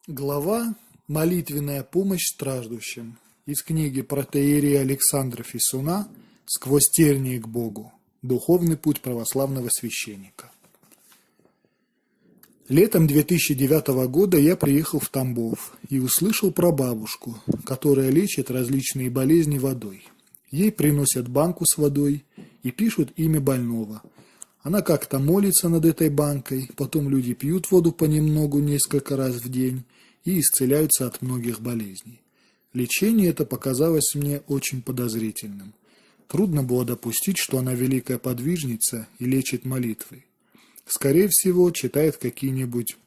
Глава «Молитвенная помощь страждущим» из книги протоиерея Александра Фисуна «Сквозь тернии к Богу. Духовный путь православного священника». Летом 2009 года я приехал в Тамбов и услышал про бабушку, которая лечит различные болезни водой. Ей приносят банку с водой и пишут имя больного. Она как-то молится над этой банкой, потом люди пьют воду понемногу несколько раз в день и исцеляются от многих болезней. Лечение это показалось мне очень подозрительным. Трудно было допустить, что она великая подвижница и лечит молитвой. Скорее всего, читает какие-нибудь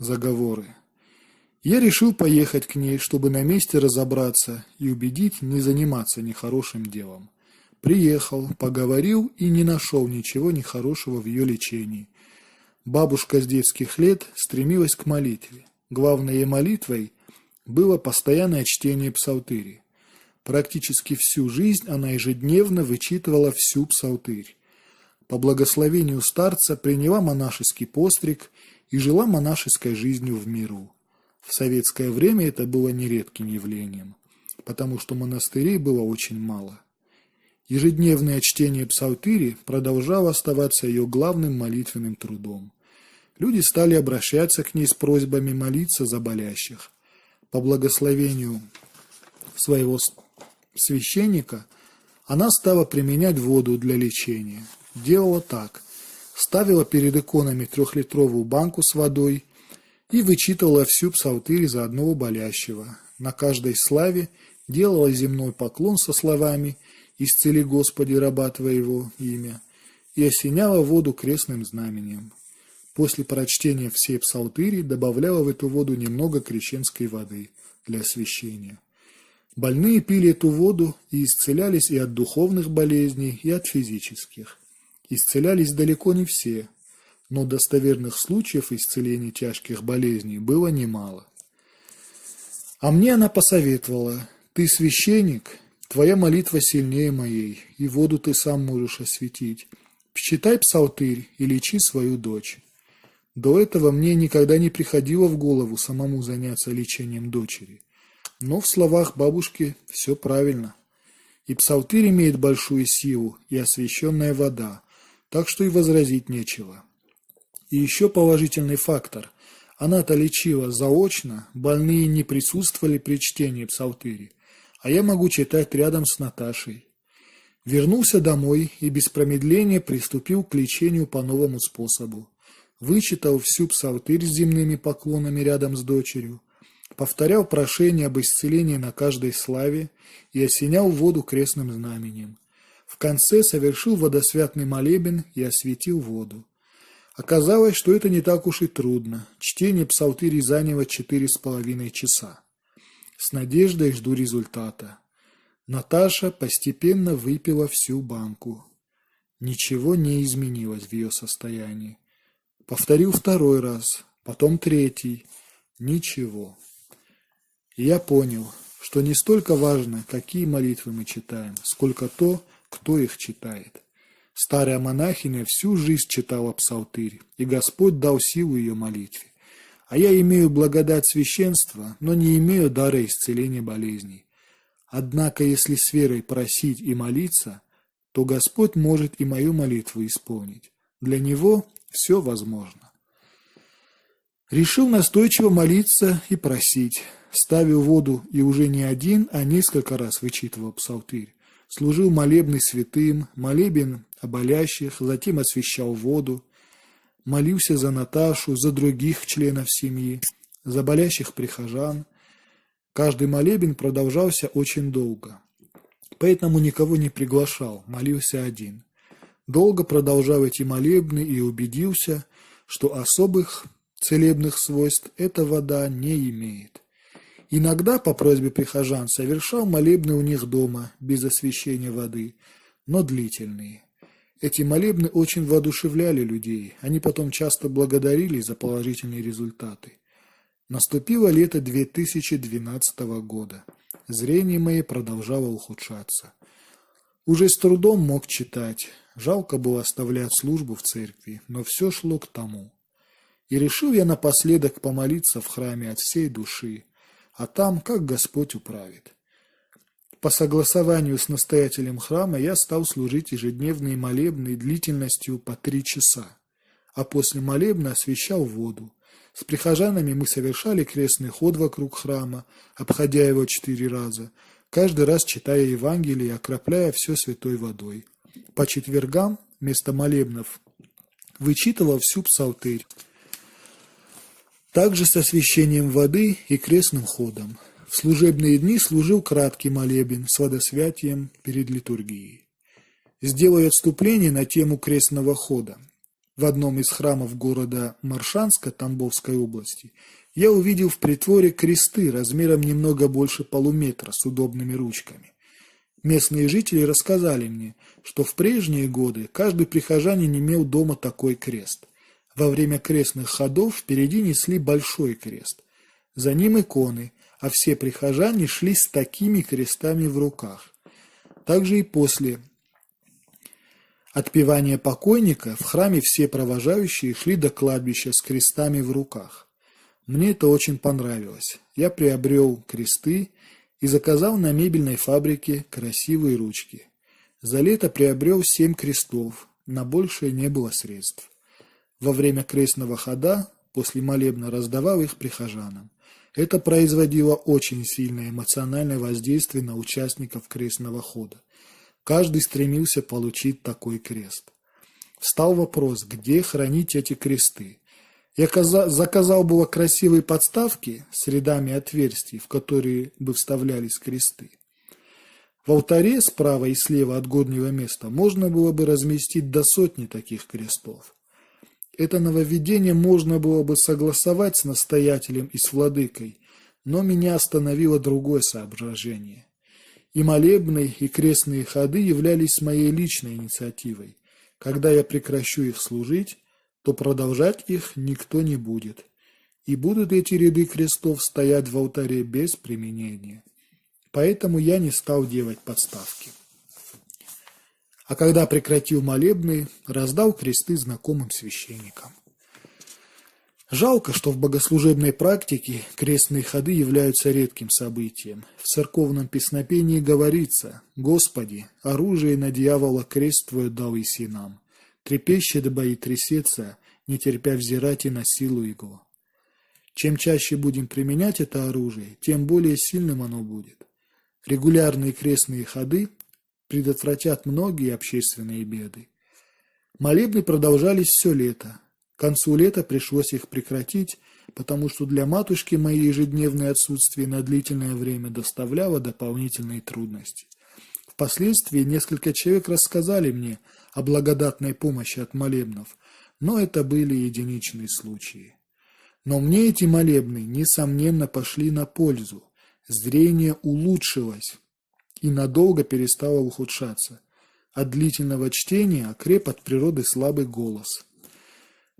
заговоры. Я решил поехать к ней, чтобы на месте разобраться и убедить не заниматься нехорошим делом. Приехал, поговорил и не нашел ничего нехорошего в ее лечении. Бабушка с детских лет стремилась к молитве. Главной молитвой было постоянное чтение псалтыри. Практически всю жизнь она ежедневно вычитывала всю псалтырь. По благословению старца приняла монашеский постриг и жила монашеской жизнью в миру. В советское время это было нередким явлением, потому что монастырей было очень мало. Ежедневное чтение псалтыри продолжало оставаться ее главным молитвенным трудом. Люди стали обращаться к ней с просьбами молиться за болящих. По благословению своего священника она стала применять воду для лечения. Делала так. Ставила перед иконами 3-литровую банку с водой и вычитывала всю псалтырь за одного болящего. На каждой славе делала земной поклон со словами «Исцели, Господи, раба Твоего имя» и осеняла воду крестным знамением. После прочтения всей псалтыри добавляла в эту воду немного крещенской воды для освящения. Больные пили эту воду и исцелялись и от духовных болезней, и от физических. Исцелялись далеко не все, но достоверных случаев исцеления тяжких болезней было немало. А мне она посоветовала: «Ты священник, твоя молитва сильнее моей, и воду ты сам можешь осветить. Читай псалтырь и лечи свою дочь». До этого мне никогда не приходило в голову самому заняться лечением дочери. Но в словах бабушки все правильно. И псалтырь имеет большую силу, и освященная вода, так что и возразить нечего. И еще положительный фактор. Она-то лечила заочно, больные не присутствовали при чтении псалтыри, а я могу читать рядом с Наташей. Вернулся домой и без промедления приступил к лечению по новому способу. Вычитал всю псалтырь с земными поклонами рядом с дочерью, повторял прошение об исцелении на каждой славе и осенял воду крестным знамением. В конце совершил водосвятный молебен и осветил воду. Оказалось, что это не так уж и трудно. Чтение псалтыри заняло 4,5 часа. С надеждой жду результата. Наташа постепенно выпила всю банку. Ничего не изменилось в ее состоянии. Повторил 2-й раз, потом 3-й. Ничего. И я понял, что не столько важно, какие молитвы мы читаем, сколько то, кто их читает. Старая монахиня всю жизнь читала псалтырь, и Господь дал силу ее молитве. А я имею благодать священства, но не имею дара исцеления болезней. Однако, если с верой просить и молиться, то Господь может и мою молитву исполнить. Для Него все возможно. Решил настойчиво молиться и просить. Ставил воду и уже не один, а несколько раз вычитывал псалтырь. Служил молебны святым, молебен о болящих, затем освящал воду. Молился за Наташу, за других членов семьи, за болящих прихожан. Каждый молебен продолжался очень долго. Поэтому никого не приглашал, молился один. Долго продолжал эти молебны и убедился, что особых целебных свойств эта вода не имеет. Иногда по просьбе прихожан совершал молебны у них дома, без освящения воды, но длительные. Эти молебны очень воодушевляли людей, они потом часто благодарили за положительные результаты. Наступило лето 2012 года. Зрение мое продолжало ухудшаться. Уже с трудом мог читать. Жалко было оставлять службу в церкви, но все шло к тому. И решил я напоследок помолиться в храме от всей души, а там как Господь управит. По согласованию с настоятелем храма я стал служить ежедневные молебны длительностью по 3 часа, а после молебна освящал воду. С прихожанами мы совершали крестный ход вокруг храма, обходя его 4 раза, каждый раз читая Евангелие и окропляя все святой водой. По четвергам вместо молебнов вычитывал всю псалтырь, также с освящением воды и крестным ходом. В служебные дни служил краткий молебен с водосвятием перед литургией. Сделаю отступление на тему крестного хода. В одном из храмов города Моршанска Тамбовской области я увидел в притворе кресты размером немного больше полуметра с удобными ручками. Местные жители рассказали мне, что в прежние годы каждый прихожанин имел дома такой крест. Во время крестных ходов впереди несли большой крест. За ним иконы, а все прихожане шли с такими крестами в руках. Также и после отпевания покойника в храме все провожающие шли до кладбища с крестами в руках. Мне это очень понравилось. Я приобрел кресты и заказал на мебельной фабрике красивые ручки. За лето приобрел 7 крестов, на большее не было средств. Во время крестного хода после молебна раздавал их прихожанам. Это производило очень сильное эмоциональное воздействие на участников крестного хода. Каждый стремился получить такой крест. Встал вопрос, где хранить эти кресты. Я заказал было красивые подставки с рядами отверстий, в которые бы вставлялись кресты. В алтаре справа и слева от горнего места можно было бы разместить до 100 таких крестов. Это нововведение можно было бы согласовать с настоятелем и с владыкой, но меня остановило другое соображение. И молебны, и крестные ходы являлись моей личной инициативой. Когда я прекращу их служить, то продолжать их никто не будет, и будут эти ряды крестов стоять в алтаре без применения. Поэтому я не стал делать подставки. А когда прекратил молебны, раздал кресты знакомым священникам. Жалко, что в богослужебной практике крестные ходы являются редким событием. В церковном песнопении говорится: «Господи, оружие на дьявола крест Твой дал иси нам, трепещет бои трясется, не терпя взирать и на силу его». Чем чаще будем применять это оружие, тем более сильным оно будет. Регулярные крестные ходы предотвратят многие общественные беды. Молебны продолжались все лето. К концу лета пришлось их прекратить, потому что для матушки мои ежедневное отсутствие на длительное время доставляло дополнительные трудности. Впоследствии несколько человек рассказали мне о благодатной помощи от молебнов, но это были единичные случаи. Но мне эти молебны, несомненно, пошли на пользу. Зрение улучшилось и надолго перестало ухудшаться. От длительного чтения окреп от природы слабый голос.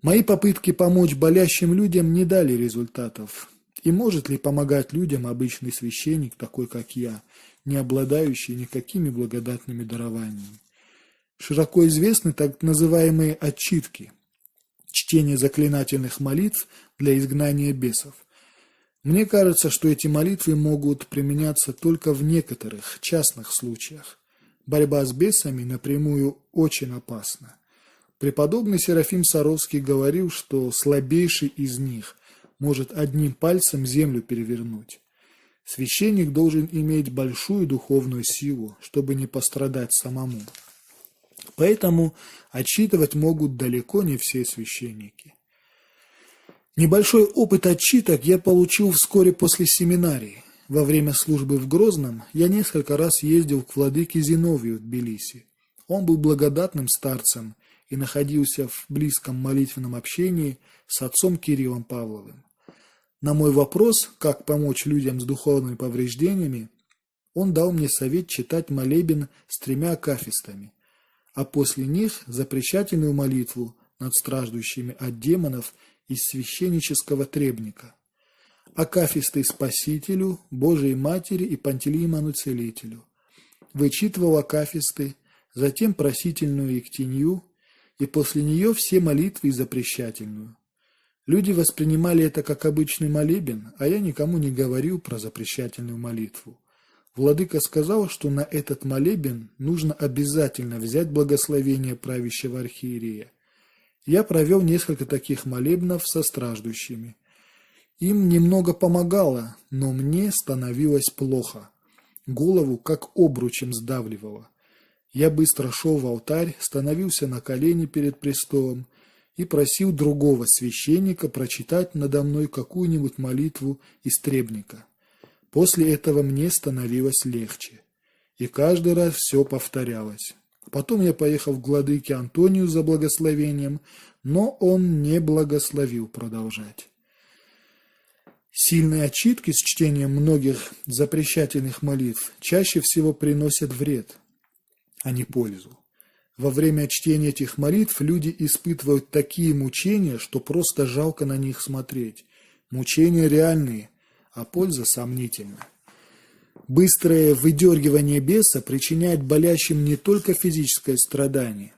Мои попытки помочь болящим людям не дали результатов. И может ли помогать людям обычный священник, такой как я, не обладающий никакими благодатными дарованиями? Широко известны так называемые отчитки, чтение заклинательных молитв для изгнания бесов. Мне кажется, что эти молитвы могут применяться только в некоторых частных случаях. Борьба с бесами напрямую очень опасна. Преподобный Серафим Саровский говорил, что слабейший из них может одним пальцем землю перевернуть. Священник должен иметь большую духовную силу, чтобы не пострадать самому. Поэтому отчитывать могут далеко не все священники. Небольшой опыт отчиток я получил вскоре после семинарии. Во время службы в Грозном я несколько раз ездил к владыке Зиновию в Тбилиси. Он был благодатным старцем и находился в близком молитвенном общении с отцом Кириллом Павловым. На мой вопрос, как помочь людям с духовными повреждениями, он дал мне совет читать молебен с 3 акафистами, а после них запрещательную молитву над страждущими от демонов из священнического требника. Акафисты Спасителю, Божией Матери и Пантелеимону Целителю. Вычитывал акафисты, затем просительную Ектенью, и после нее все молитвы и запрещательную. Люди воспринимали это как обычный молебен, а я никому не говорил про запрещательную молитву. Владыка сказал, что на этот молебен нужно обязательно взять благословение правящего архиерея. Я провел несколько таких молебнов со страждущими. Им немного помогало, но мне становилось плохо. Голову как обручем сдавливало. Я быстро шел в алтарь, становился на колени перед престолом и просил другого священника прочитать надо мной какую-нибудь молитву истребника. После этого мне становилось легче. И каждый раз все повторялось. Потом я поехал к владыке Антонию за благословением, но он не благословил продолжать. Сильные отчитки с чтением многих запрещательных молитв чаще всего приносят вред, а не пользу. Во время чтения этих молитв люди испытывают такие мучения, что просто жалко на них смотреть. Мучения реальные, а польза сомнительна. Быстрое выдергивание беса причиняет болящим не только физическое страдание.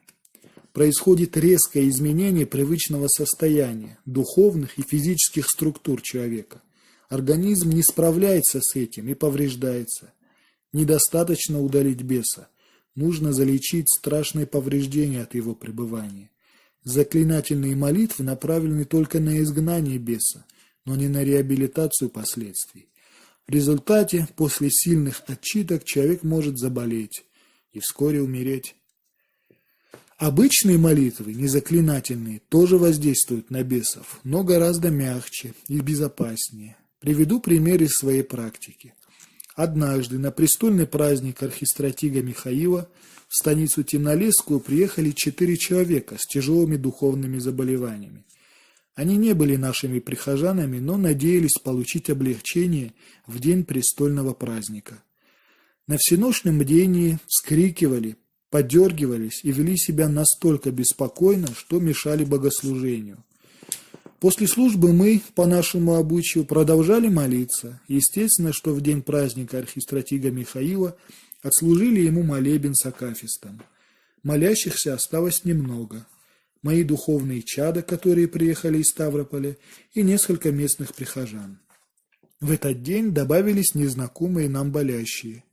Происходит резкое изменение привычного состояния, духовных и физических структур человека. Организм не справляется с этим и повреждается. Недостаточно удалить беса. Нужно залечить страшные повреждения от его пребывания. Заклинательные молитвы направлены только на изгнание беса, но не на реабилитацию последствий. В результате, после сильных отчиток, человек может заболеть и вскоре умереть. Обычные молитвы, не заклинательные, тоже воздействуют на бесов, но гораздо мягче и безопаснее. Приведу пример из своей практики. Однажды на престольный праздник архистратига Михаила в станицу Темнолесскую приехали 4 человека с тяжелыми духовными заболеваниями. Они не были нашими прихожанами, но надеялись получить облегчение в день престольного праздника. На всеночном бдении вскрикивали, подергивались и вели себя настолько беспокойно, что мешали богослужению. После службы мы, по нашему обычаю, продолжали молиться. Естественно, что в день праздника архистратига Михаила отслужили ему молебен с акафистом. Молящихся осталось немного. Мои духовные чада, которые приехали из Ставрополя, и несколько местных прихожан. В этот день добавились незнакомые нам болящие.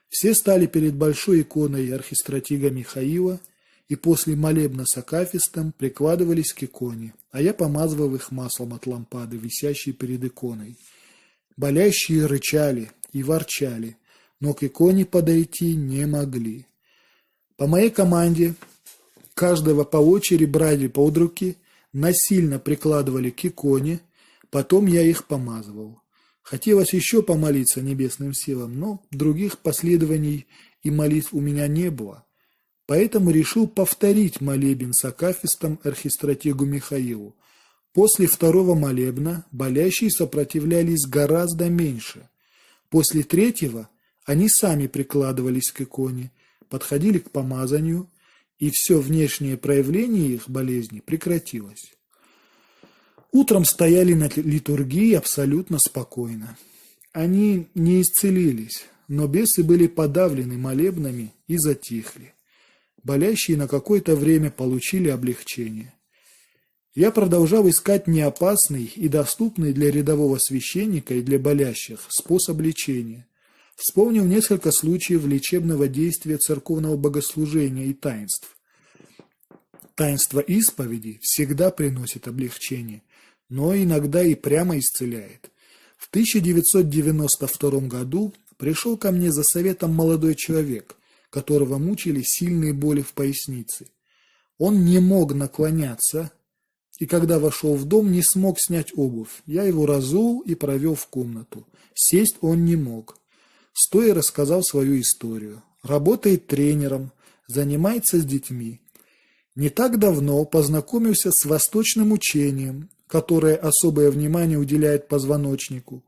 Все стали перед большой иконой архистратига Михаила и после молебна с акафистом прикладывались к иконе, а я помазывал их маслом от лампады, висящей перед иконой. Болящие рычали и ворчали, но к иконе подойти не могли. По моей команде каждого по очереди брали под руки, насильно прикладывали к иконе, потом я их помазывал. Хотелось еще помолиться небесным силам, но других последований и молитв у меня не было. Поэтому решил повторить молебен с акафистом архистратигу Михаилу. После второго молебна болящие сопротивлялись гораздо меньше. После третьего они сами прикладывались к иконе, подходили к помазанию, и все внешнее проявление их болезни прекратилось. Утром стояли на литургии абсолютно спокойно. Они не исцелились, но бесы были подавлены молебнами и затихли. Болящие на какое-то время получили облегчение. Я продолжал искать неопасный и доступный для рядового священника и для болящих способ лечения. Вспомнил несколько случаев лечебного действия церковного богослужения и таинств. Таинство исповеди всегда приносит облегчение, но иногда и прямо исцеляет. В 1992 году пришел ко мне за советом молодой человек, которого мучили сильные боли в пояснице. Он не мог наклоняться, и когда вошел в дом, не смог снять обувь. Я его разул и провел в комнату. Сесть он не мог. Стоя рассказал свою историю. Работает тренером, занимается с детьми. Не так давно познакомился с восточным учением, которое особое внимание уделяет позвоночнику.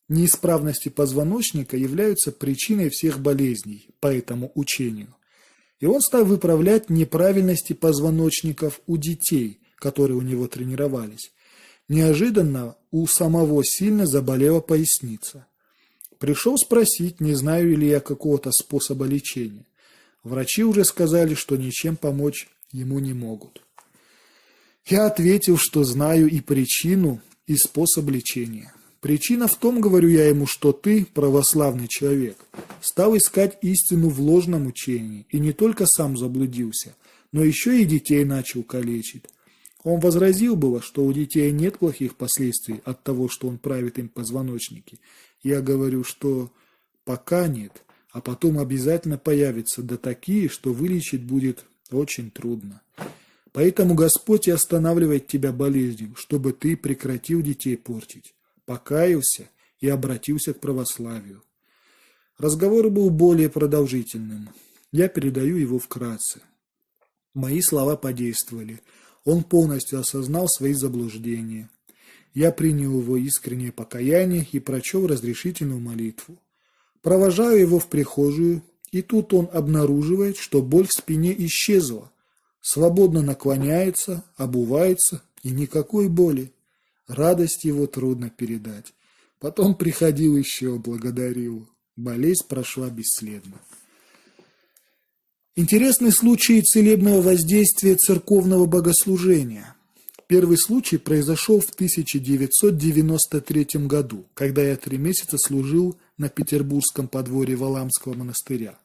Неисправности позвоночника являются причиной всех болезней по этому учению. И он стал выправлять неправильности позвоночников у детей, которые у него тренировались. Неожиданно у самого сильно заболела поясница. Пришел спросить, не знаю ли я какого-то способа лечения. Врачи уже сказали, что ничем помочь ему не могут. Я ответил, что знаю и причину, и способ лечения. Причина в том, говорю я ему, что ты, православный человек, стал искать истину в ложном учении, и не только сам заблудился, но еще и детей начал калечить. Он возразил было, что у детей нет плохих последствий от того, что он правит им позвоночники. Я говорю, что пока нет, а потом обязательно появятся, да такие, что вылечить будет очень трудно. Поэтому Господь и останавливает тебя болезнью, чтобы ты прекратил детей портить, покаялся и обратился к православию. Разговор был более продолжительным. Я передаю его вкратце. Мои слова подействовали. Он полностью осознал свои заблуждения. Я принял его искреннее покаяние и прочел разрешительную молитву. Провожаю его в прихожую, и тут он обнаруживает, что боль в спине исчезла. Свободно наклоняется, обувается, и никакой боли. Радость его трудно передать. Потом приходил еще, благодарил. Болезнь прошла бесследно. Интересный случай целебного воздействия церковного богослужения. Первый случай произошел в 1993 году, когда я 3 месяца служил на петербургском подворье Валамского монастыря.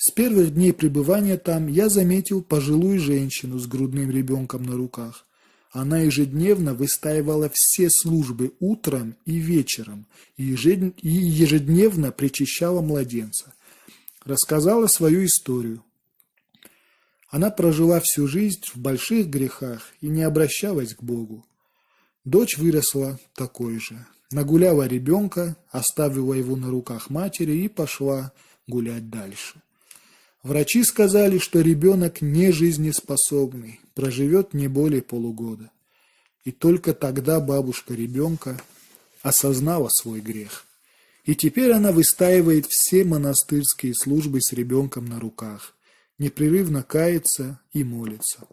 С первых дней пребывания там я заметил пожилую женщину с грудным ребенком на руках. Она ежедневно выстаивала все службы утром и вечером и ежедневно причащала младенца. Рассказала свою историю. Она прожила всю жизнь в больших грехах и не обращалась к Богу. Дочь выросла такой же. Нагуляла ребенка, оставила его на руках матери и пошла гулять дальше. Врачи сказали, что ребенок не жизнеспособный, проживет не более полугода. И только тогда бабушка ребенка осознала свой грех. И теперь она выстаивает все монастырские службы с ребенком на руках, непрерывно кается и молится.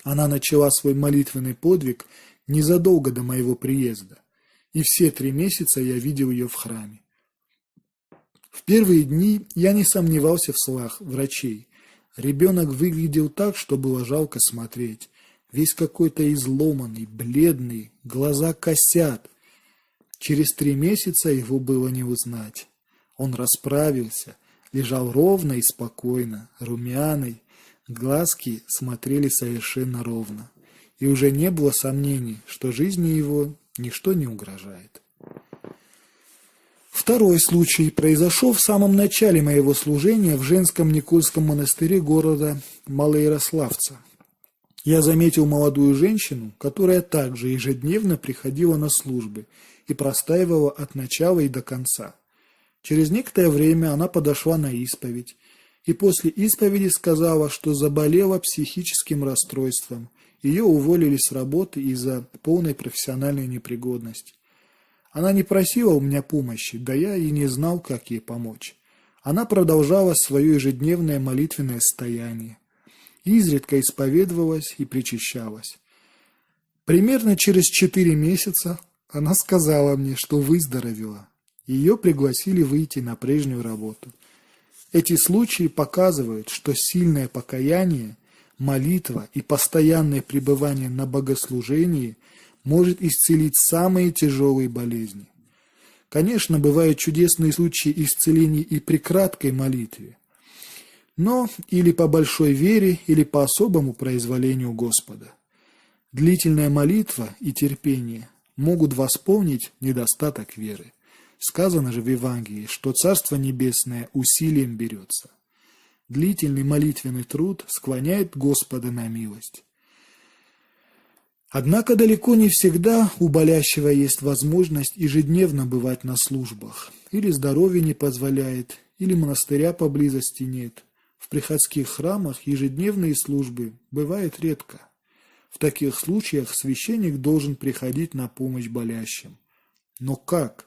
Она начала свой молитвенный подвиг незадолго до моего приезда, и все 3 месяца я видел ее в храме. В первые дни я не сомневался в словах врачей. Ребенок выглядел так, что было жалко смотреть. Весь какой-то изломанный, бледный, глаза косят. Через 3 месяца его было не узнать. Он расправился, лежал ровно и спокойно, румяный, глазки смотрели совершенно ровно. И уже не было сомнений, что жизни его ничто не угрожает. Второй случай произошел в самом начале моего служения в женском Никольском монастыре города Малоярославца. Я заметил молодую женщину, которая также ежедневно приходила на службы и простаивала от начала и до конца. Через некоторое время она подошла на исповедь, и после исповеди сказала, что заболела психическим расстройством. Ее уволили с работы из-за полной профессиональной непригодности. Она не просила у меня помощи, да я и не знал, как ей помочь. Она продолжала свое ежедневное молитвенное состояние. Изредка исповедовалась и причащалась. Примерно через 4 месяца она сказала мне, что выздоровела. Ее пригласили выйти на прежнюю работу. Эти случаи показывают, что сильное покаяние, молитва и постоянное пребывание на богослужении может исцелить самые тяжелые болезни. Конечно, бывают чудесные случаи исцелений и при краткой молитве, но или по большой вере, или по особому произволению Господа. Длительная молитва и терпение могут восполнить недостаток веры. Сказано же в Евангелии, что Царство Небесное усилием берется. Длительный молитвенный труд склоняет Господа на милость. Однако далеко не всегда у болящего есть возможность ежедневно бывать на службах. Или здоровье не позволяет, или монастыря поблизости нет. В приходских храмах ежедневные службы бывают редко. В таких случаях священник должен приходить на помощь болящим. Но как?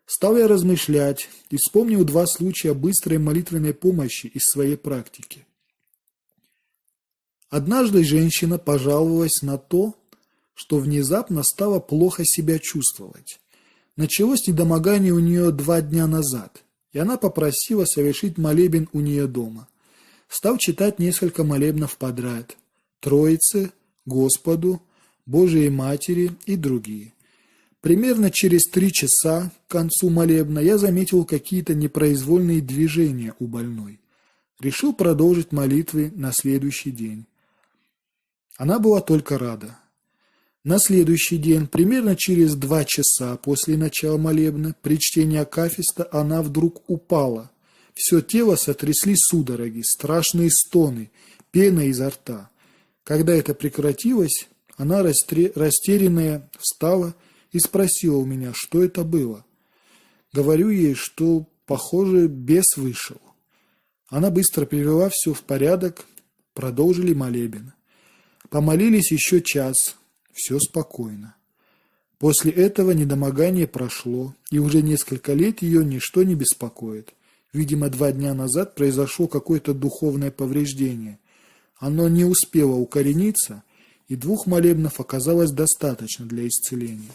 Стал я размышлять и вспомнил 2 случая быстрой молитвенной помощи из своей практики. Однажды женщина пожаловалась на то, что внезапно стала плохо себя чувствовать. Началось недомогание у нее 2 дня назад, и она попросила совершить молебен у нее дома. Стал читать несколько молебнов подряд: Троице, Господу, Божией Матери и другие. Примерно через 3 часа к концу молебна я заметил какие-то непроизвольные движения у больной. Решил продолжить молитвы на следующий день. Она была только рада. На следующий день, примерно через 2 часа после начала молебна, при чтении акафиста она вдруг упала. Все тело сотрясли судороги, страшные стоны, пена изо рта. Когда это прекратилось, она, растерянная, встала и спросила у меня, что это было. Говорю ей, что, похоже, бес вышел. Она быстро привела все в порядок, продолжили молебен. Помолились еще час, все спокойно. После этого недомогание прошло, и уже несколько лет ее ничто не беспокоит. Видимо, 2 дня назад произошло какое-то духовное повреждение. Оно не успело укорениться, и 2 молебнов оказалось достаточно для исцеления.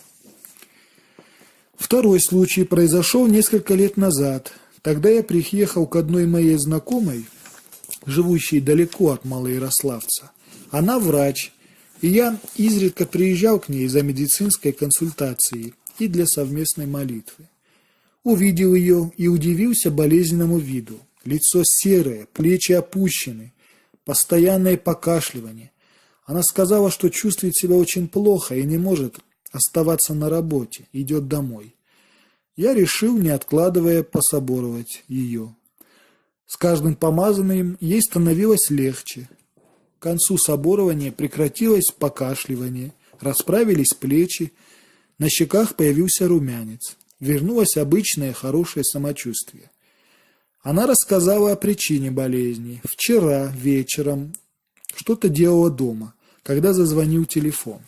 Второй случай произошел несколько лет назад. Тогда я приехал к одной моей знакомой, живущей далеко от Малоярославца. Она врач, и я изредка приезжал к ней за медицинской консультацией и для совместной молитвы. Увидел ее и удивился болезненному виду. Лицо серое, плечи опущены, постоянное покашливание. Она сказала, что чувствует себя очень плохо и не может оставаться на работе, идет домой. Я решил, не откладывая, пособоровать ее. С каждым помазанным ей становилось легче. К концу соборования прекратилось покашливание, расправились плечи, на щеках появился румянец. Вернулось обычное хорошее самочувствие. Она рассказала о причине болезни. Вчера вечером что-то делала дома, когда зазвонил телефон.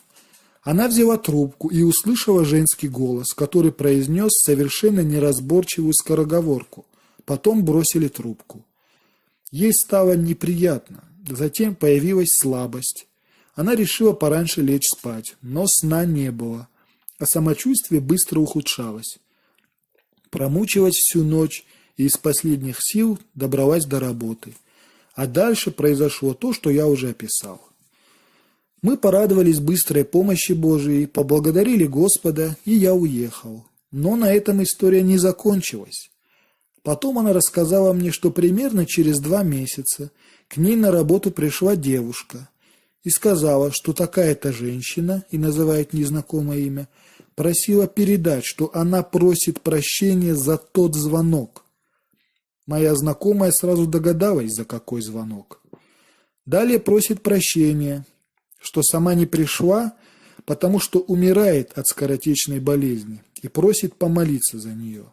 Она взяла трубку и услышала женский голос, который произнес совершенно неразборчивую скороговорку. Потом бросили трубку. Ей стало неприятно. Затем появилась слабость. Она решила пораньше лечь спать, но сна не было, а самочувствие быстро ухудшалось. Промучилась всю ночь и из последних сил добралась до работы. А дальше произошло то, что я уже описал. Мы порадовались быстрой помощи Божией, поблагодарили Господа, и я уехал. Но на этом история не закончилась. Потом она рассказала мне, что примерно через 2 месяца к ней на работу пришла девушка и сказала, что такая-то женщина, и называет незнакомое имя, просила передать, что она просит прощения за тот звонок. Моя знакомая сразу догадалась, за какой звонок. Далее просит прощения, что сама не пришла, потому что умирает от скоротечной болезни, и просит помолиться за нее.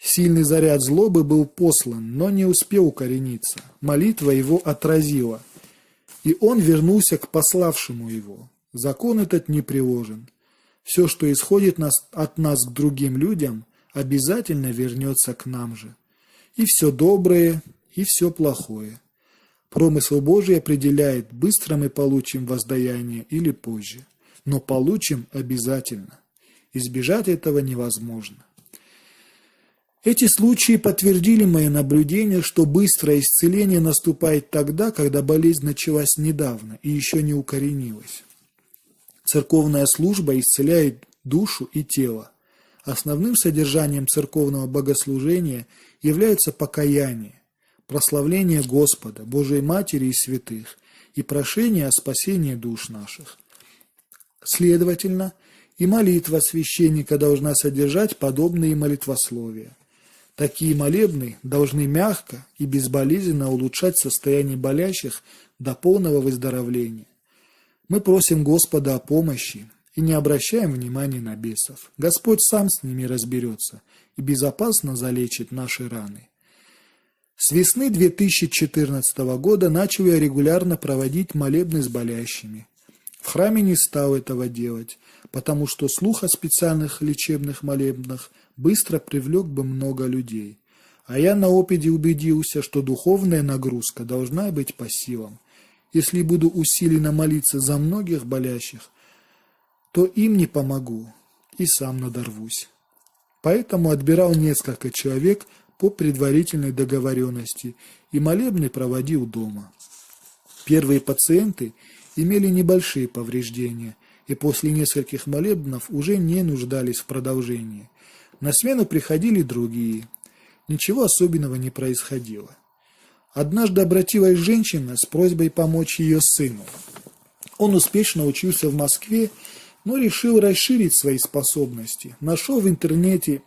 Сильный заряд злобы был послан, но не успел укорениться. Молитва его отразила, и он вернулся к пославшему его. Закон этот не приложен. Все, что исходит от нас к другим людям, обязательно вернется к нам же. И все доброе, и все плохое. Промысл Божий определяет, быстро мы получим воздаяние или позже. Но получим обязательно. Избежать этого невозможно. Эти случаи подтвердили мои наблюдения, что быстрое исцеление наступает тогда, когда болезнь началась недавно и еще не укоренилась. Церковная служба исцеляет душу и тело. Основным содержанием церковного богослужения являются покаяние, прославление Господа, Божией Матери и святых и прошение о спасении душ наших. Следовательно, и молитва священника должна содержать подобные молитвословия. Такие молебны должны мягко и безболезненно улучшать состояние болящих до полного выздоровления. Мы просим Господа о помощи и не обращаем внимания на бесов. Господь сам с ними разберется и безопасно залечит наши раны. С весны 2014 года начал я регулярно проводить молебны с болящими. В храме не стал этого делать, потому что слух о специальных лечебных молебнах быстро привлек бы много людей. А я на опыте убедился, что духовная нагрузка должна быть по силам. Если буду усиленно молиться за многих болящих, то им не помогу и сам надорвусь. Поэтому отбирал несколько человек по предварительной договоренности и молебны проводил дома. Первые пациенты имели небольшие повреждения и после нескольких молебнов уже не нуждались в продолжении. На смену приходили другие. Ничего особенного не происходило. Однажды обратилась женщина с просьбой помочь ее сыну. Он успешно учился в Москве, но решил расширить свои способности. Нашел в интернете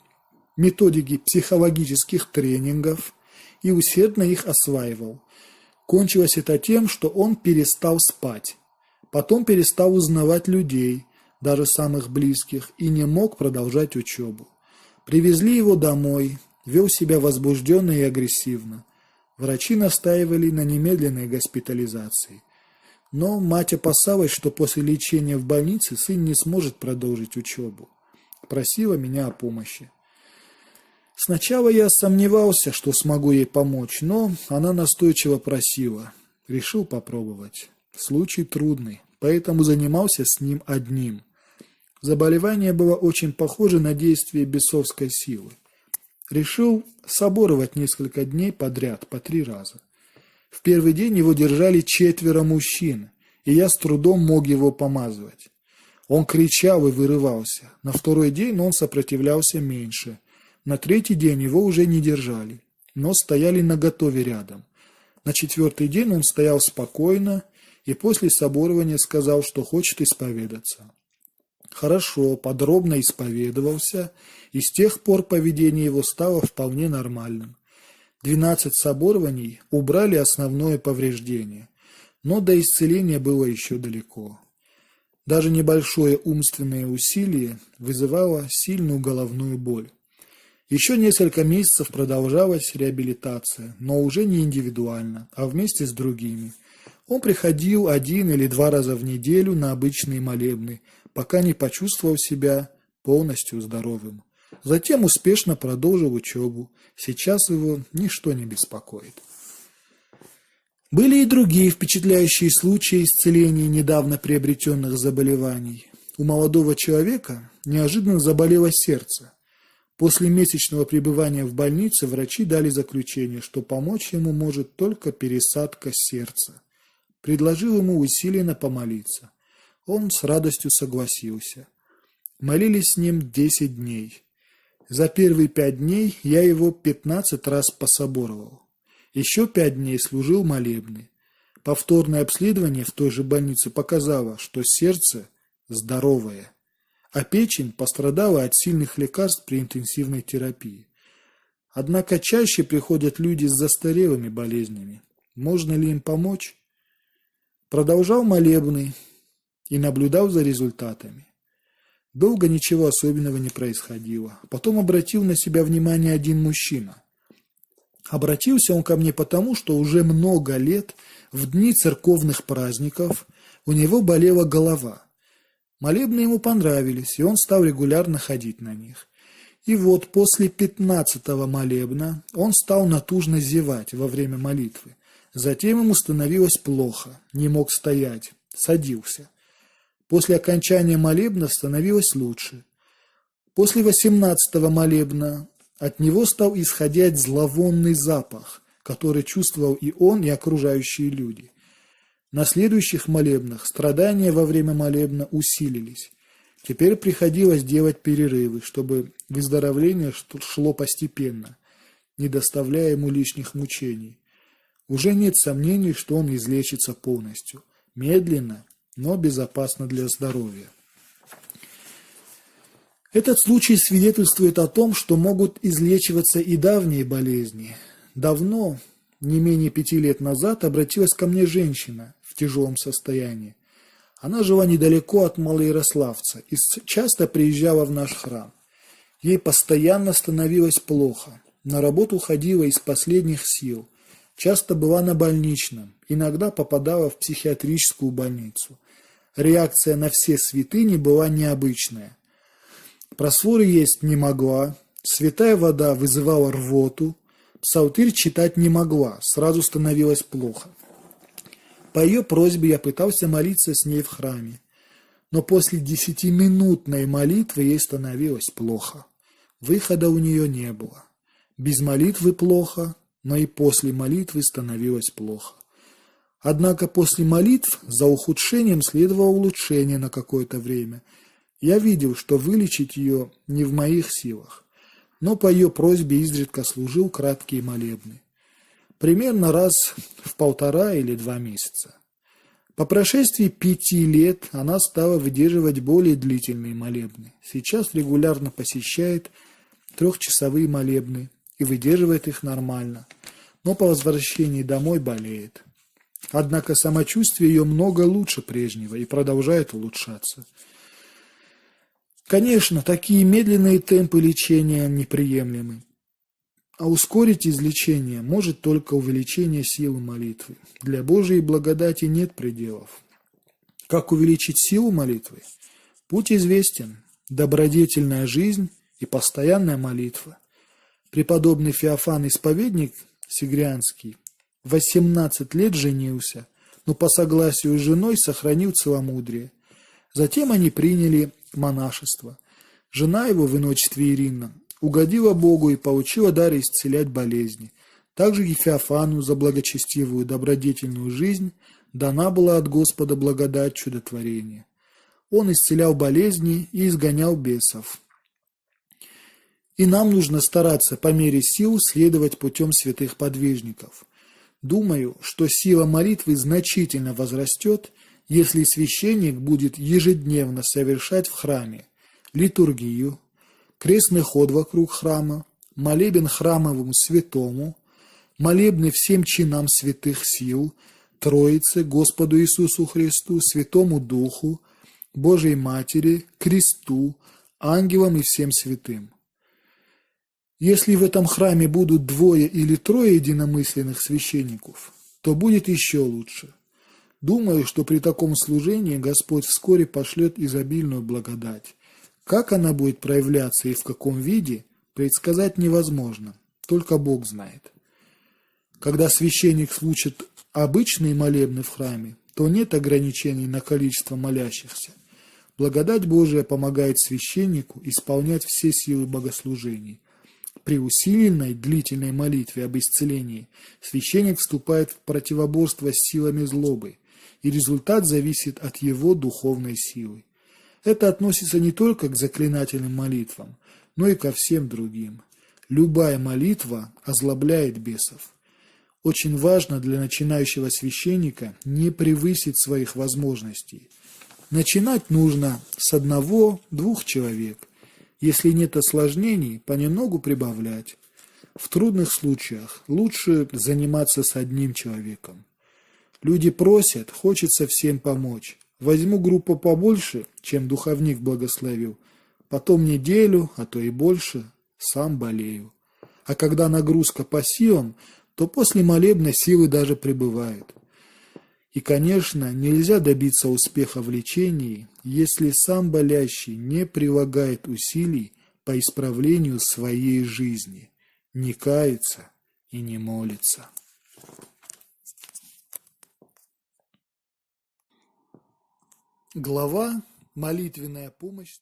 методики психологических тренингов и усердно их осваивал. Кончилось это тем, что он перестал спать. Потом перестал узнавать людей, даже самых близких, и не мог продолжать учебу. Привезли его домой, вел себя возбужденно и агрессивно. Врачи настаивали на немедленной госпитализации. Но мать опасалась, что после лечения в больнице сын не сможет продолжить учебу. Просила меня о помощи. Сначала я сомневался, что смогу ей помочь, но она настойчиво просила. Решил попробовать. Случай трудный, поэтому занимался с ним одним. Заболевание было очень похоже на действие бесовской силы. Решил соборовать несколько дней подряд, по 3 раза. В первый день его держали 4 мужчин, и я с трудом мог его помазывать. Он кричал и вырывался. На второй день он сопротивлялся меньше. На 3-й день его уже не держали, но стояли наготове рядом. На 4-й день он стоял спокойно и после соборования сказал, что хочет исповедаться. Хорошо, подробно исповедовался, и с тех пор поведение его стало вполне нормальным. 12 соборований убрали основное повреждение, но до исцеления было еще далеко. Даже небольшое умственное усилие вызывало сильную головную боль. Еще несколько месяцев продолжалась реабилитация, но уже не индивидуально, а вместе с другими. Он приходил 1 или 2 раза в неделю на обычные молебны, пока не почувствовал себя полностью здоровым. Затем успешно продолжил учебу. Сейчас его ничто не беспокоит. Были и другие впечатляющие случаи исцеления недавно приобретенных заболеваний. У молодого человека неожиданно заболело сердце. После месячного пребывания в больнице врачи дали заключение, что помочь ему может только пересадка сердца. Предложил ему усиленно помолиться. Он с радостью согласился. Молились с ним 10 дней. За первые 5 дней я его 15 раз пособоровал. Еще 5 дней служил молебны. Повторное обследование в той же больнице показало, что сердце здоровое, а печень пострадала от сильных лекарств при интенсивной терапии. Однако чаще приходят люди с застарелыми болезнями. Можно ли им помочь? Продолжал молебны и наблюдал за результатами. Долго ничего особенного не происходило. Потом обратил на себя внимание один мужчина. Обратился он ко мне потому, что уже много лет в дни церковных праздников у него болела голова. Молебны ему понравились, и он стал регулярно ходить на них. И вот после 15-го молебна он стал натужно зевать во время молитвы. Затем ему становилось плохо, не мог стоять, садился. После окончания молебна становилось лучше. После 18-го молебна от него стал исходить зловонный запах, который чувствовал и он, и окружающие люди. На следующих молебнах страдания во время молебна усилились. Теперь приходилось делать перерывы, чтобы выздоровление шло постепенно, не доставляя ему лишних мучений. Уже нет сомнений, что он излечится полностью, медленно, но безопасно для здоровья. Этот случай свидетельствует о том, что могут излечиваться и давние болезни. Давно, не менее 5 лет назад, обратилась ко мне женщина в тяжелом состоянии. Она жила недалеко от Малоярославца и часто приезжала в наш храм. Ей постоянно становилось плохо. На работу ходила из последних сил. Часто была на больничном, иногда попадала в психиатрическую больницу. Реакция на все святыни была необычная. Просфоры есть не могла, святая вода вызывала рвоту, псалтырь читать не могла, сразу становилось плохо. По ее просьбе я пытался молиться с ней в храме, но после 10-минутной молитвы ей становилось плохо. Выхода у нее не было. Без молитвы плохо, но и после молитвы становилось плохо. Однако после молитв за ухудшением следовало улучшение на какое-то время. Я видел, что вылечить ее не в моих силах, но по ее просьбе изредка служил краткие молебны. Примерно раз в 1,5 или 2 месяца. По прошествии 5 лет она стала выдерживать более длительные молебны. Сейчас регулярно посещает 3-часовые молебны и выдерживает их нормально, но по возвращении домой болеет. Однако самочувствие ее много лучше прежнего и продолжает улучшаться. Конечно, такие медленные темпы лечения неприемлемы. А ускорить излечение может только увеличение силы молитвы. Для Божьей благодати нет пределов. Как увеличить силу молитвы? Путь известен. Добродетельная жизнь и постоянная молитва. Преподобный Феофан Исповедник Сигрянский 18 лет женился, но по согласию с женой сохранил целомудрие. Затем они приняли монашество. Жена его в иночестве Ирина угодила Богу и получила дар исцелять болезни. Также и Феофану за благочестивую добродетельную жизнь дана была от Господа благодать чудотворения. Он исцелял болезни и изгонял бесов. И нам нужно стараться по мере сил следовать путем святых подвижников. Думаю, что сила молитвы значительно возрастет, если священник будет ежедневно совершать в храме литургию, крестный ход вокруг храма, молебен храмовому святому, молебны всем чинам святых сил, Троице, Господу Иисусу Христу, Святому Духу, Божией Матери, кресту, ангелам и всем святым. Если в этом храме будут 2 или 3 единомысленных священников, то будет еще лучше. Думаю, что при таком служении Господь вскоре пошлет изобильную благодать. Как она будет проявляться и в каком виде, предсказать невозможно, только Бог знает. Когда священник служит обычные молебны в храме, то нет ограничений на количество молящихся. Благодать Божия помогает священнику исполнять все силы богослужений. При усиленной длительной молитве об исцелении священник вступает в противоборство с силами злобы, и результат зависит от его духовной силы. Это относится не только к заклинательным молитвам, но и ко всем другим. Любая молитва озлобляет бесов. Очень важно для начинающего священника не превысить своих возможностей. Начинать нужно с 1-2 человек. Если нет осложнений, понемногу прибавлять. В трудных случаях лучше заниматься с 1 человеком. Люди просят, хочется всем помочь. Возьму группу побольше, чем духовник благословил. Потом неделю, а то и больше, сам болею. А когда нагрузка по силам, то после молебна силы даже прибывают. И, конечно, нельзя добиться успеха в лечении, если сам болящий не прилагает усилий по исправлению своей жизни, не кается и не молится. Глава «Молитвенная помощь».